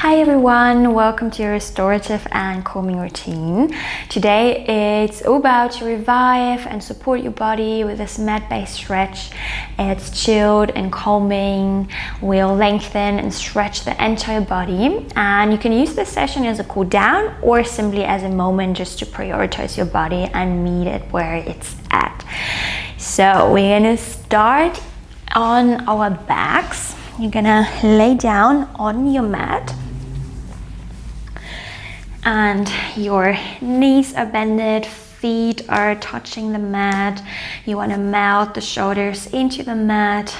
Hi everyone, welcome to your restorative and calming routine. Today it's all about to revive and support your body with this mat-based stretch. It's chilled and calming. We'll lengthen and stretch the entire body, and you can use this session as a cool down or simply as a moment just to prioritize your body and meet it where it's at. So we're gonna start on our backs. You're gonna lay down on your mat and your knees are bended, feet are touching the mat. You want to melt the shoulders into the mat,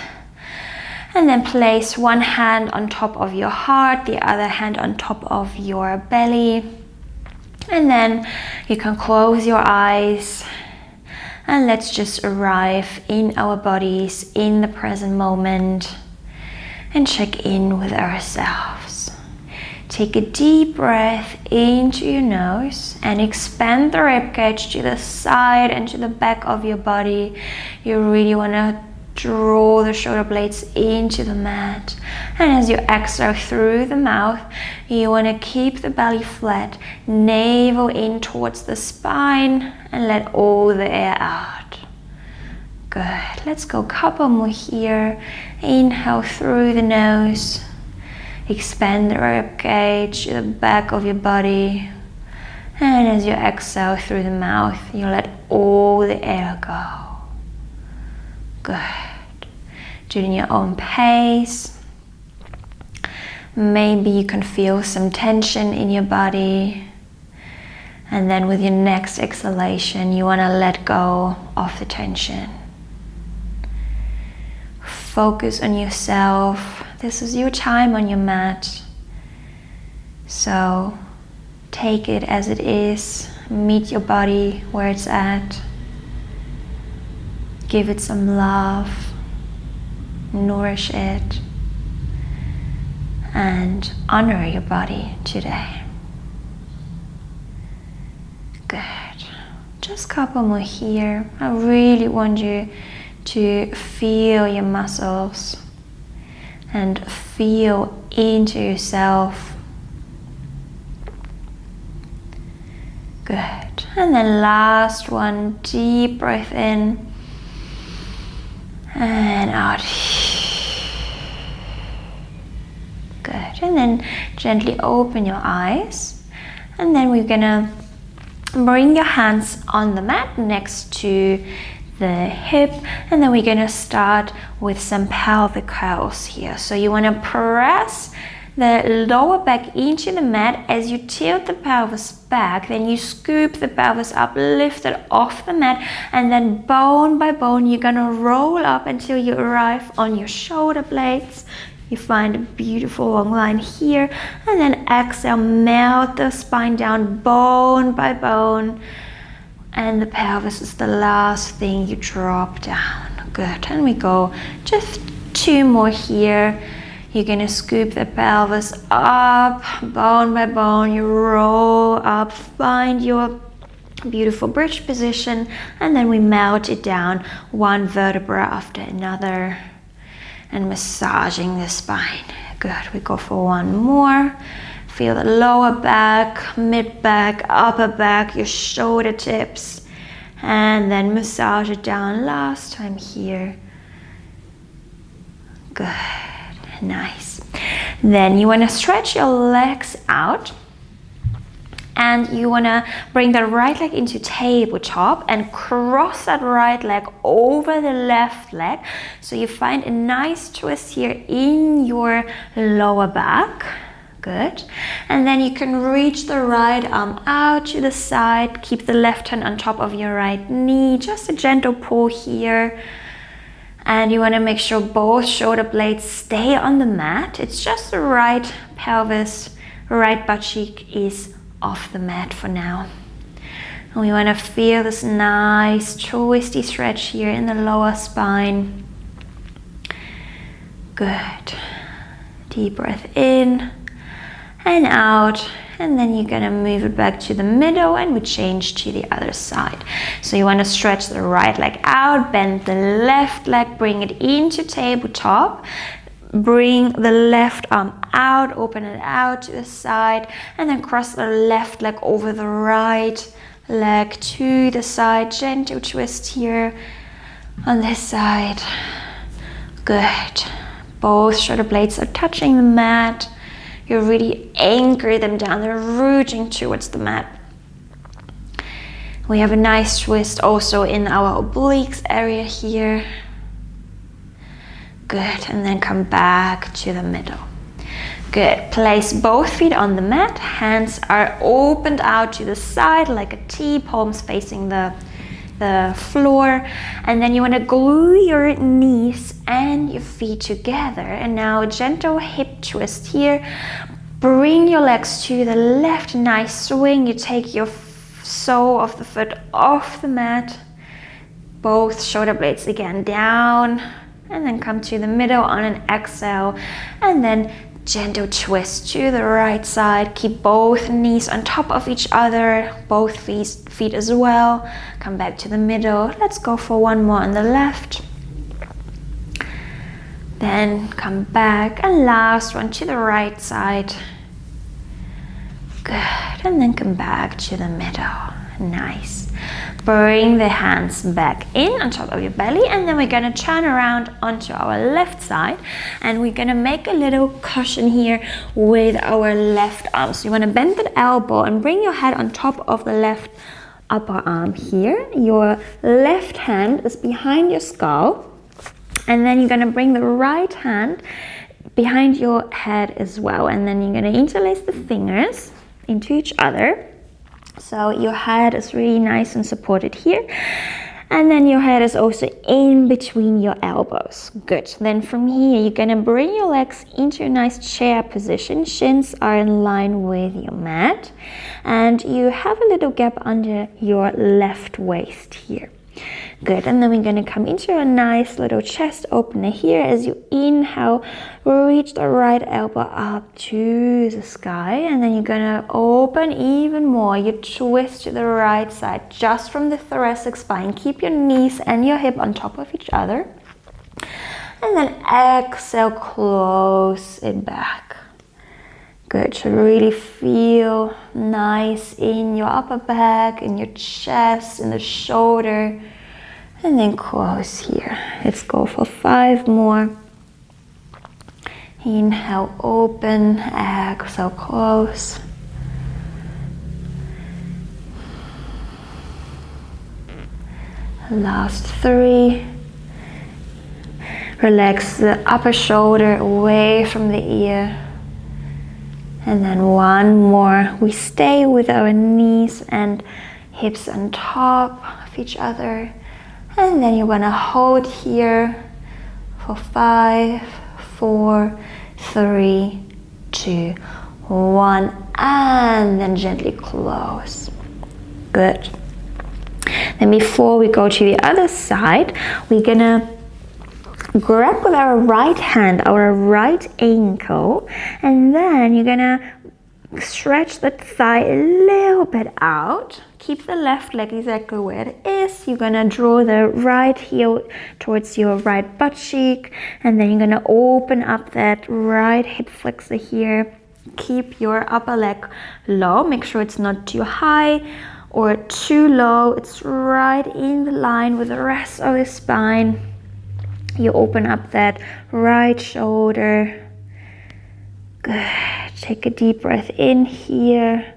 and then place one hand on top of your heart, the other hand on top of your belly, and then you can close your eyes and let's just arrive in our bodies in the present moment and check in with ourselves. Take a deep breath into your nose and expand the ribcage to the side and to the back of your body. You really want to draw the shoulder blades into the mat. And as you exhale through the mouth, you want to keep the belly flat, navel in towards the spine, and let all the air out. Good. Let's go a couple more here. Inhale through the nose. Expand the ribcage to the back of your body. And as you exhale through the mouth, you let all the air go. Good. Do it in your own pace. Maybe you can feel some tension in your body. And then with your next exhalation, you want to let go of the tension. Focus on yourself. This is your time on your mat. So take it as it is. Meet your body where it's at. Give it some love. Nourish it. And honor your body today. Good. Just a couple more here. I really want you to feel your muscles and feel into yourself. Good. And then last one, deep breath in and out. Good. And then gently open your eyes. And then we're gonna bring your hands on the mat next to the hip, and then we're gonna start with some pelvic curls here. So you want to press the lower back into the mat. As you tilt the pelvis back, then you scoop the pelvis up, lift it off the mat, and then bone by bone you're gonna roll up until you arrive on your shoulder blades. You find a beautiful long line here, and then exhale, melt the spine down bone by bone. And the pelvis is the last thing you drop down. Good. And we go just two more here. You're gonna scoop the pelvis up, bone by bone. You roll up, find your beautiful bridge position, and then we melt it down one vertebra after another and massaging the spine. Good. We go for one more. Feel the lower back, mid back, upper back, your shoulder tips, and then massage it down last time here. Good, nice. Then you want to stretch your legs out, and you want to bring the right leg into tabletop and cross that right leg over the left leg. So you find a nice twist here in your lower back. Good. And then you can reach the right arm out to the side. Keep the left hand on top of your right knee. Just a gentle pull here. And you want to make sure both shoulder blades stay on the mat. It's just the right pelvis, right butt cheek is off the mat for now. And we want to feel this nice twisty stretch here in the lower spine. Good. Deep breath in and out, and then you're gonna move it back to the middle and we change to the other side. So you want to stretch the right leg out, bend the left leg, bring it into tabletop, bring the left arm out, open it out to the side, and then cross the left leg over the right leg to the side. Gentle twist here on this side. Good. Both shoulder blades are touching the mat. You really anchor them down. They're rooting towards the mat. We have a nice twist also in our obliques area here. Good. And then come back to the middle. Good. Place both feet on the mat. Hands are opened out to the side like a T, palms facing the floor. And then you want to glue your knees and your feet together. And now a gentle hip twist here. Bring your legs to the left. Nice swing. You take your sole of the foot off the mat. Both shoulder blades again down. And then come to the middle on an exhale. And then gentle twist to the right side. Keep both knees on top of each other, both feet as well. Come back to the middle. Let's go for one more on the left. Then come back, and last one to the right side. Good, and then come back to the middle. Nice. Bring the hands back in on top of your belly, and then we're gonna turn around onto our left side, and we're gonna make a little cushion here with our left arm. So you wanna bend the elbow and bring your head on top of the left upper arm here. Your left hand is behind your skull, and then you're gonna bring the right hand behind your head as well, and then you're gonna interlace the fingers into each other. So your head is really nice and supported here. And then your head is also in between your elbows. Good. Then from here, you're going to bring your legs into a nice chair position. Shins are in line with your mat. And you have a little gap under your left waist here. Good. And then we're going to come into a nice little chest opener here. As you inhale, reach the right elbow up to the sky. And then you're going to open even more. You twist to the right side just from the thoracic spine. Keep your knees and your hip on top of each other. And then exhale, close it back. Good. So really feel nice in your upper back, in your chest, in the shoulder. And then close here. Let's go for 5 more. Inhale, open, exhale, close. Last 3. Relax the upper shoulder away from the ear. And then 1 more. We stay with our knees and hips on top of each other. And then you want to hold here for 5, 4, 3, 2, 1, and then gently close. Good. Then before we go to the other side, we're gonna grab with our right hand, our right ankle, and then you're gonna stretch the thigh a little bit out. Keep the left leg exactly where it is. You're gonna draw the right heel towards your right butt cheek, and then you're gonna open up that right hip flexor here. Keep your upper leg low. Make sure it's not too high or too low. It's right in the line with the rest of the spine. You open up that right shoulder. Good. Take a deep breath in here.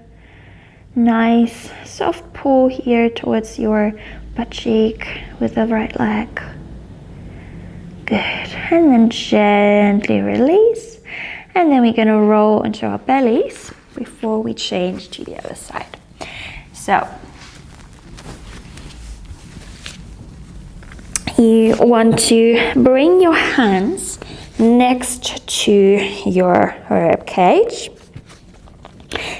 Nice soft pull here towards your butt cheek with the right leg. Good. And then gently release. And then we're going to roll into our bellies before we change to the other side. So you want to bring your hands next to your rib cage.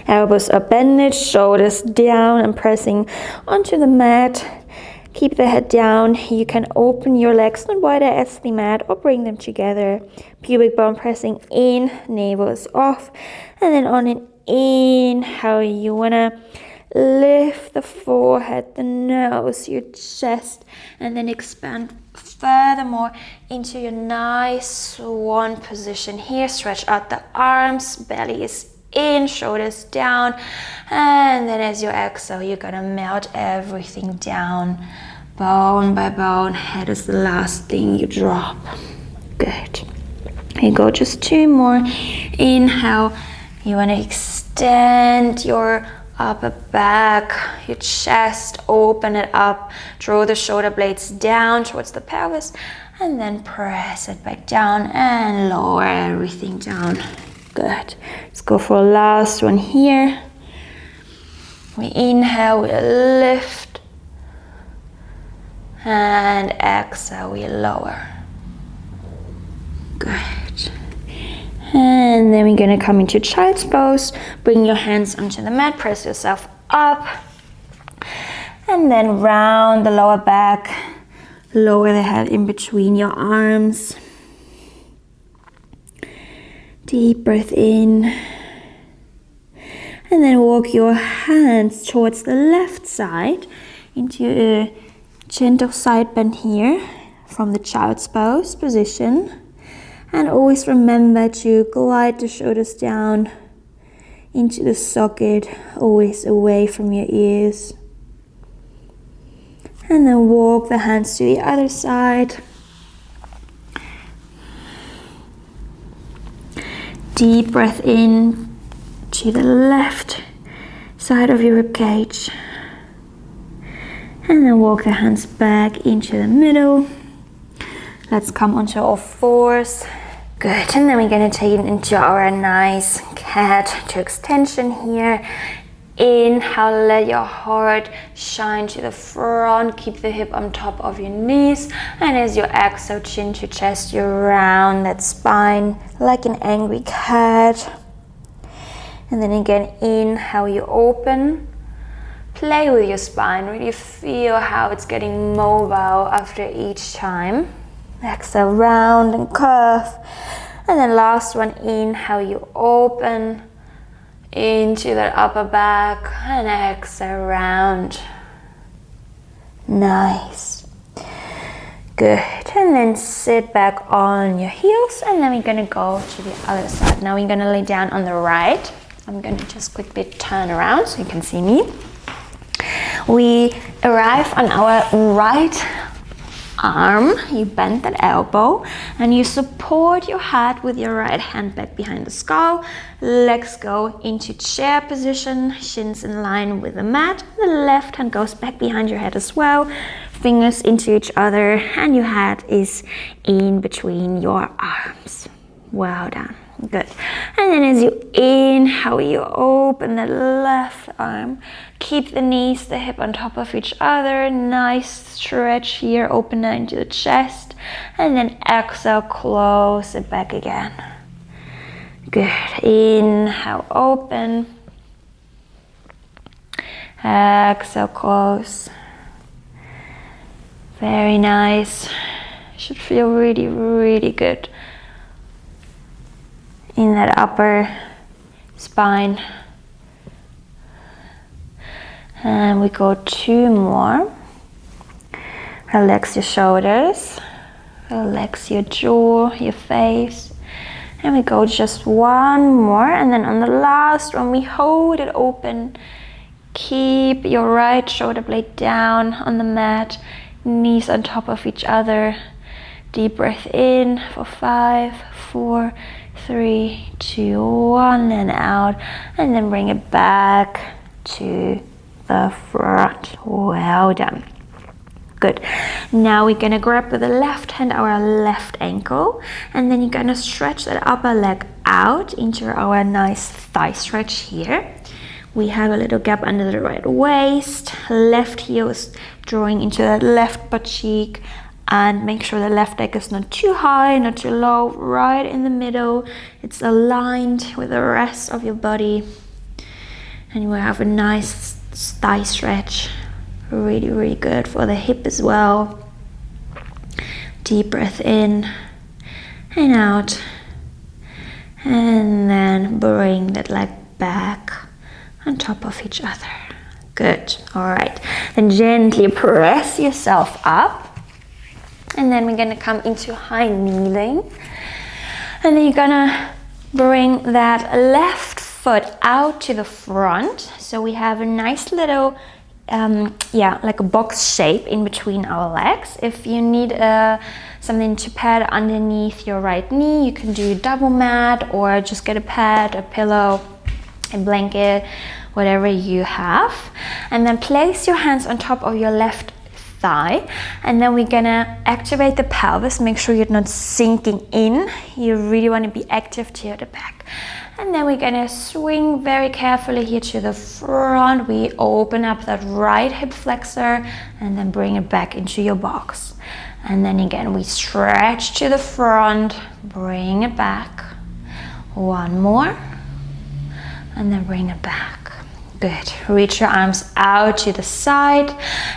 Elbows are bended, shoulders down and pressing onto the mat. Keep the head down. You can open your legs not wider as the mat or bring them together. Pubic bone pressing in, navel is off. And then on an inhale, you want to lift the forehead, the nose, your chest, and then expand furthermore into your nice swan position here. Stretch out the arms, belly is in, shoulders down, and then as you exhale, you're gonna melt everything down, bone by bone. Head is the last thing you drop. Good. Here you go, just 2 more. Inhale, you want to extend your upper back, your chest, open it up, draw the shoulder blades down towards the pelvis, and then press it back down and lower everything down. Good. Let's go for a last one here. We inhale, we lift, and exhale, we lower. Good. And then we're gonna come into child's pose. Bring your hands onto the mat, press yourself up, and then round the lower back, lower the head in between your arms. Deep breath in, and then walk your hands towards the left side into a gentle side bend here from the child's pose position. And always remember to glide the shoulders down into the socket, always away from your ears. And then walk the hands to the other side. Deep breath in to the left side of your ribcage. And then walk the hands back into the middle. Let's come onto all fours. Good, and then we're gonna take it into our nice cat to extension here. Inhale, let your heart shine to the front. Keep the hip on top of your knees. And as you exhale, chin to chest, you round that spine like an angry cat. And then again, inhale, you open. Play with your spine. Really feel how it's getting mobile after each time. Exhale, round and curve. And then last one, inhale, you open into the upper back, and exhale, round. Nice. Good. And then sit back on your heels, and then we're gonna go to the other side. Now we're gonna lay down on the right. I'm gonna just quickly turn around so you can see me. We arrive on our right arm, you bend that elbow, and you support your head with your right hand back behind the skull. Legs go into chair position, shins in line with the mat. The left hand goes back behind your head as well. Fingers into each other, and your head is in between your arms. Well done. Good. And then as you inhale, you open the left arm. Keep the knees, the hip on top of each other. Nice stretch here. Open that into the chest. And then exhale, close it back again. Good. Inhale, open. Exhale, close. Very nice. Should feel really, really good in that upper spine. And we go 2 more. Relax your shoulders, relax your jaw, your face. And we go just 1 more, and then on the last one we hold it open. Keep your right shoulder blade down on the mat, knees on top of each other. Deep breath in for 5, 4, 3, 2, 1, and out, and then bring it back to the front. Well done. Good. Now we're gonna grab with the left hand our left ankle, and then you're gonna stretch that upper leg out into our nice thigh stretch here. We have a little gap under the right waist. Left heel is drawing into the left butt cheek. And make sure the left leg is not too high, not too low, right in the middle. It's aligned with the rest of your body. And you will have a nice thigh stretch. Really, really good for the hip as well. Deep breath in and out. And then bring that leg back on top of each other. Good. All right. Then gently press yourself up. And then we're gonna come into high kneeling. And then you're gonna bring that left foot out to the front. So we have a nice little, like a box shape in between our legs. If you need something to pad underneath your right knee, you can do double mat or just get a pad, a pillow, a blanket, whatever you have. And then place your hands on top of your left thigh, and then we're gonna activate the pelvis. Make sure you're not sinking in. You really want to be active to the back. And then we're gonna swing very carefully here to the front. We open up that right hip flexor and then bring it back into your box. And then again, we stretch to the front, bring it back. One more, and then bring it back. Good. Reach your arms out to the side,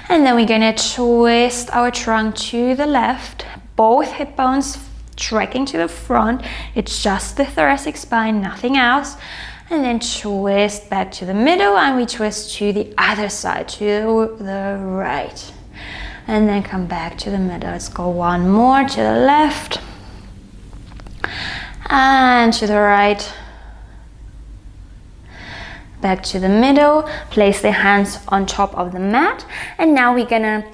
and then we're gonna twist our trunk to the left, both hip bones tracking to the front. It's just the thoracic spine, nothing else. And then twist back to the middle, and we twist to the other side, to the right. And then come back to the middle. Let's go one more to the left and to the right. Back to the middle, place the hands on top of the mat, and now we're gonna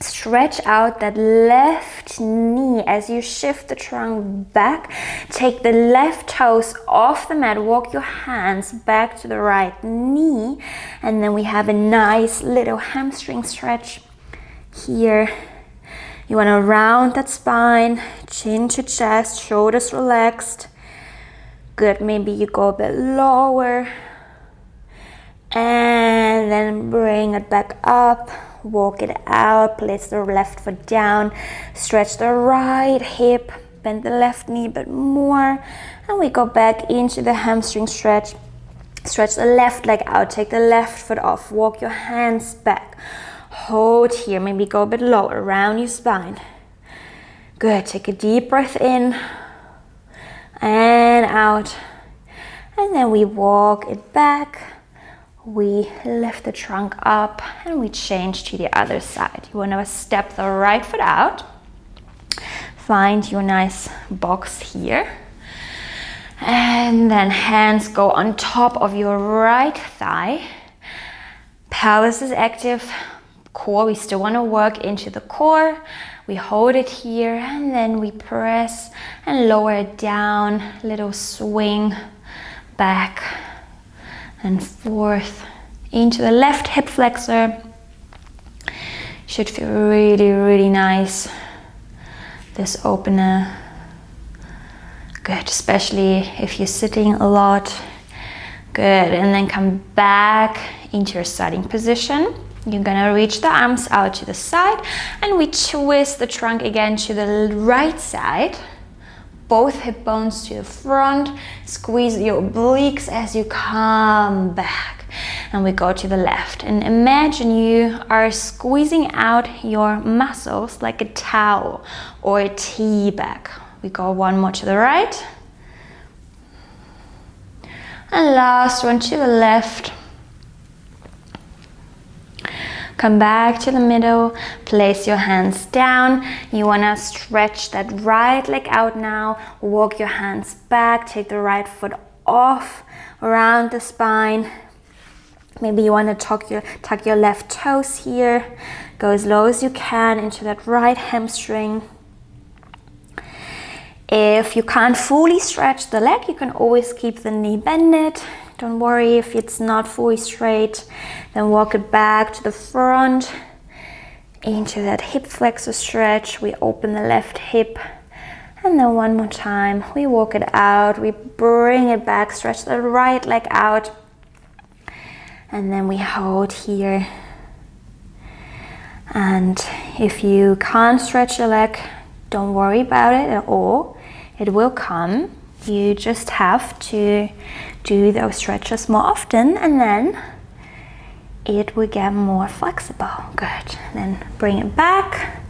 stretch out that left knee as you shift the trunk back. Take the left toes off the mat, walk your hands back to the right knee, and then we have a nice little hamstring stretch here. You want to round that spine, chin to chest, shoulders relaxed. Good, maybe you go a bit lower. And then bring it back up, walk it out, place the left foot down, stretch the right hip, bend the left knee a bit more, and we go back into the hamstring stretch. Stretch the left leg out, take the left foot off, walk your hands back, hold here, maybe go a bit lower, round your spine. Good, take a deep breath in and out, and then we walk it back. We lift the trunk up and we change to the other side. You want to step the right foot out. Find your nice box here. And then hands go on top of your right thigh. Pelvis is active. Core, we still want to work into the core. We hold it here and then we press and lower it down. Little swing back and forth into the left hip flexor. Should feel really, really nice, this opener. Good, especially if you're sitting a lot. Good, and then come back into your starting position. You're gonna reach the arms out to the side, and we twist the trunk again to the right side. Both hip bones to the front. Squeeze your obliques as you come back. And we go to the left. And imagine you are squeezing out your muscles like a towel or a tea bag. We go one more to the right. And last one to the left. Come back to the middle, place your hands down. You wanna stretch that right leg out now. Walk your hands back, take the right foot off, around the spine. Maybe you wanna tuck your left toes here. Go as low as you can into that right hamstring. If you can't fully stretch the leg, you can always keep the knee bended. Don't worry if it's not fully straight. Then walk it back to the front, into that hip flexor stretch. We open the left hip, and then one more time, we walk it out. We bring it back, stretch the right leg out, and then we hold here. And if you can't stretch your leg, don't worry about it at all. It will come. You just have to do those stretches more often, and then it will get more flexible. Good. Then bring it back,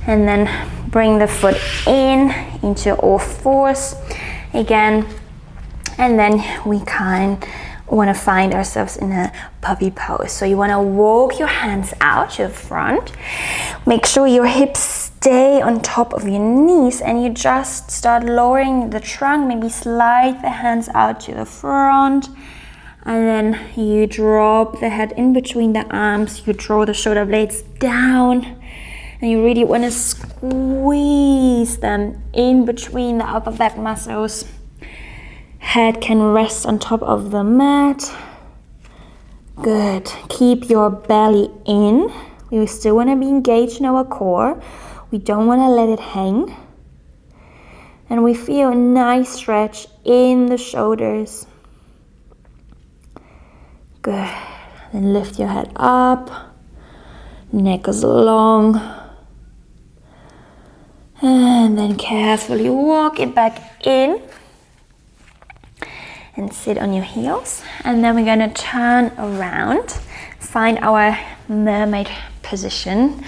and then bring the foot into all fours again, and then we want to find ourselves in a puppy pose. So you want to walk your hands out to the front. Make sure your hips stay on top of your knees and you just start lowering the trunk, maybe slide the hands out to the front, and then you drop the head in between the arms, you draw the shoulder blades down, and you really want to squeeze them in between the upper back muscles. Head can rest on top of the mat. Good. Keep your belly in. We still want to be engaged in our core. We don't want to let it hang. And we feel a nice stretch in the shoulders. Good. Then lift your head up. Neck is long. And then carefully walk it back in. And sit on your heels. And then we're going to turn around. Find our mermaid position.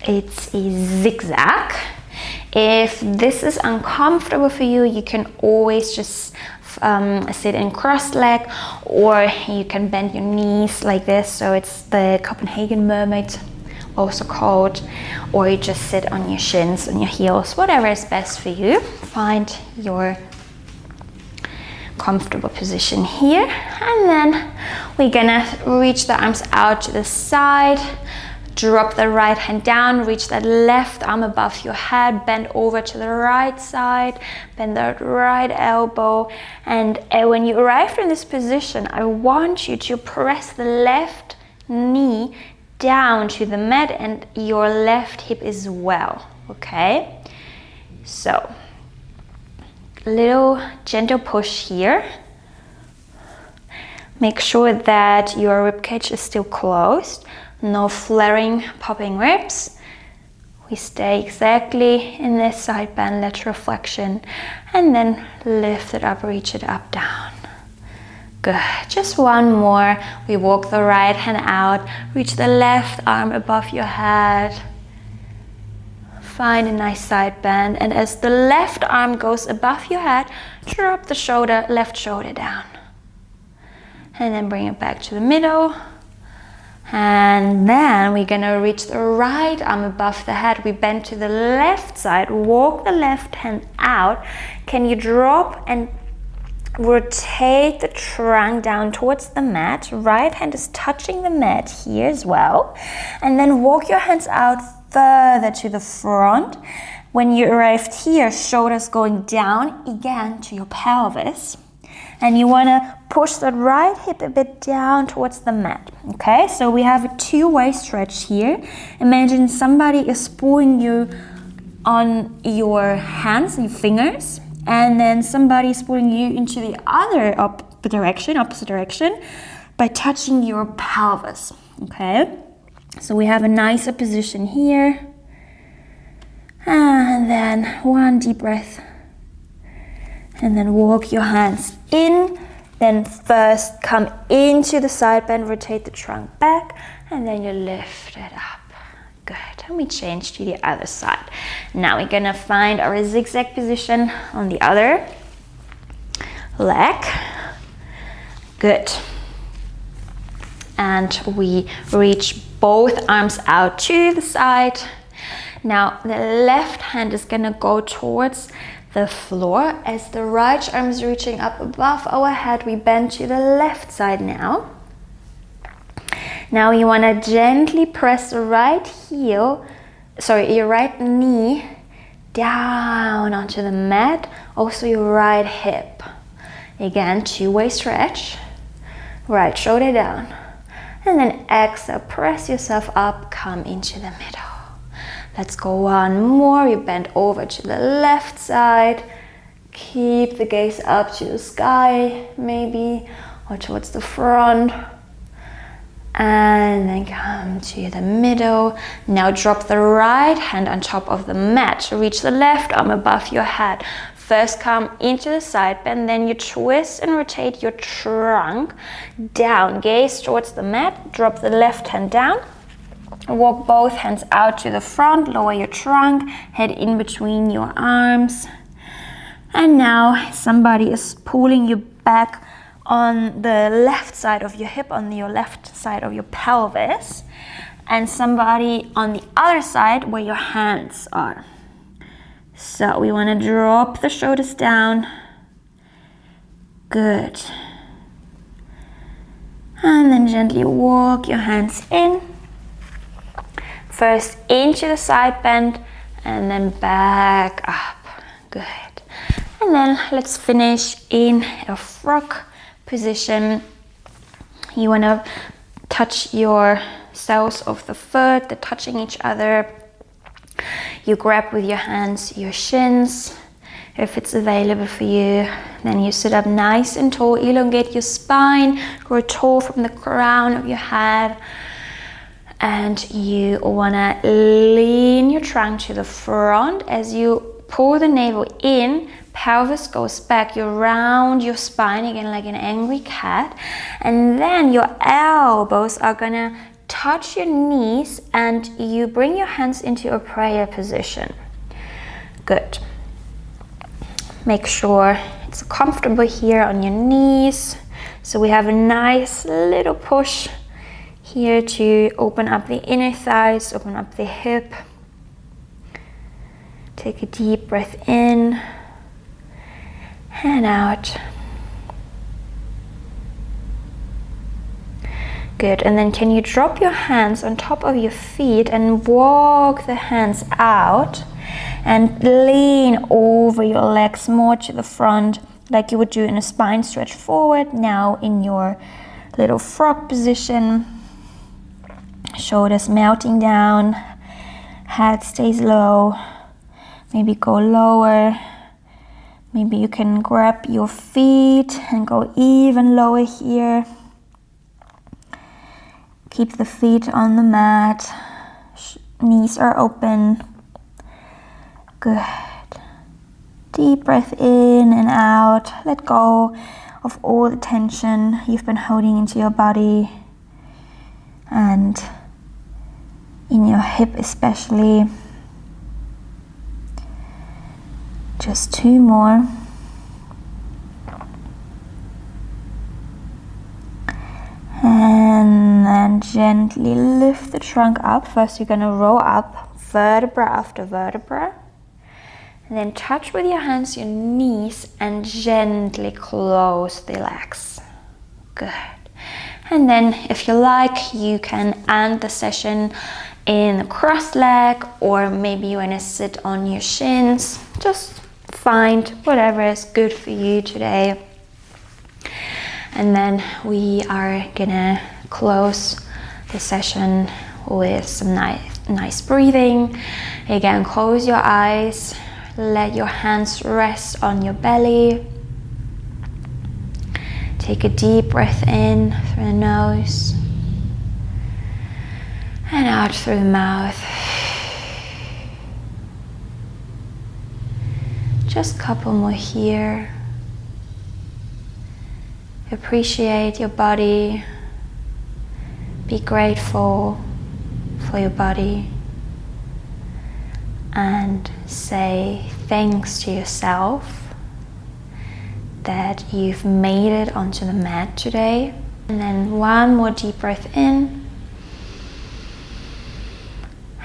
It's a zigzag. If this is uncomfortable for you, you can always just sit in crossed leg, or you can bend your knees like this. So it's the Copenhagen mermaid, also called, or you just sit on your shins, on your heels, whatever is best for you. Find your comfortable position here, and then we're gonna reach the arms out to the side, drop the right hand down, reach that left arm above your head, bend over to the right side, bend that right elbow, and when you arrive in this position, I want you to press the left knee down to the mat and your left hip as well, okay? So little gentle push here. Make sure that your ribcage is still closed, no flaring, popping ribs. We stay exactly in this side bend, lateral flexion, and then lift it up, reach it up, down. Good. Just one more. We walk the right hand out, reach the left arm above your head. Find a nice side bend, and as the left arm goes above your head, drop the shoulder, left shoulder down. And then bring it back to the middle. And then we're gonna reach the right arm above the head. We bend to the left side, walk the left hand out. Can you drop and rotate the trunk down towards the mat? Right hand is touching the mat here as well. And then walk your hands out further to the front. When you arrived here, shoulders going down again to your pelvis. And you want to push the right hip a bit down towards the mat. Okay, so we have a two-way stretch here. Imagine somebody is pulling you on your hands and your fingers, and then somebody is pulling you into the other opposite direction by touching your pelvis. Okay, so we have a nicer position here. And then one deep breath. And then walk your hands in. Then first come into the side bend, rotate the trunk back, and then you lift it up. Good. And we change to the other side. Now we're gonna find our zigzag position on the other leg. Good. And we reach both arms out to the side. Now the left hand is gonna go towards the floor as the right arm is reaching up above our head. We bend to the left side now. Now you want to gently press the your right knee down onto the mat, also your right hip. Again, two-way stretch. Right shoulder down. And then exhale, press yourself up, come into the middle. Let's go one more. You bend over to the left side. Keep the gaze up to the sky, maybe, or towards the front. And then come to the middle. Now drop the right hand on top of the mat. Reach the left arm above your head. First come into the side bend, then you twist and rotate your trunk down. Gaze towards the mat. Drop the left hand down. Walk both hands out to the front, lower your trunk, head in between your arms. And now somebody is pulling you back on the left side of your hip, on your left side of your pelvis. and somebody on the other side where your hands are. So we want to drop the shoulders down. Good. And then gently walk your hands in. First into the side bend and then back up. Good. And then let's finish in a frog position. You want to touch your soles of the foot, they're touching each other. You grab with your hands your shins. If it's available for you, then you sit up nice and tall, elongate your spine, grow tall from the crown of your head. And you want to lean your trunk to the front. As you pull the navel in, pelvis goes back, you round your spine again like an angry cat. And then your elbows are gonna touch your knees and you bring your hands into a prayer position. Good. Make sure it's comfortable here on your knees. So we have a nice little push here to open up the inner thighs, open up the hip. Take a deep breath in and out. Good, and then can you drop your hands on top of your feet and walk the hands out and lean over your legs more to the front like you would do in a spine stretch forward. Now in your little frog position, shoulders melting down, head stays low, maybe go lower. Maybe you can grab your feet and go even lower here. Keep the feet on the mat, knees are open. Good. Deep breath in and out. Let go of all the tension you've been holding into your body and in your hip especially. Just 2 more. And then gently lift the trunk up. First you're going to roll up vertebra after vertebra. And then touch with your hands your knees and gently close the legs. Good. And then if you like, you can end the session in a crossed leg, or maybe you want to sit on your shins. Just find whatever is good for you today. And then we are gonna close the session with some nice breathing. Again, close your eyes. Let your hands rest on your belly. Take a deep breath in through the nose and out through the mouth. Just a couple more here. Appreciate your body. Be grateful for your body. And say thanks to yourself that you've made it onto the mat today. And then 1 more deep breath in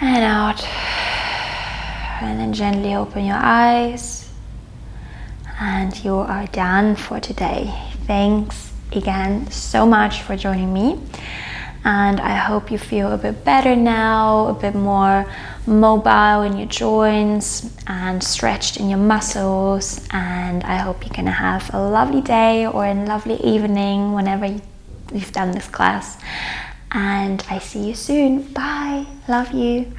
and out. And then gently open your eyes. And you are done for today. Thanks again so much for joining me. And I hope you feel a bit better now, a bit more mobile in your joints and stretched in your muscles. And I hope you're gonna have a lovely day or a lovely evening whenever you've done this class. And I see you soon. Bye. Love you.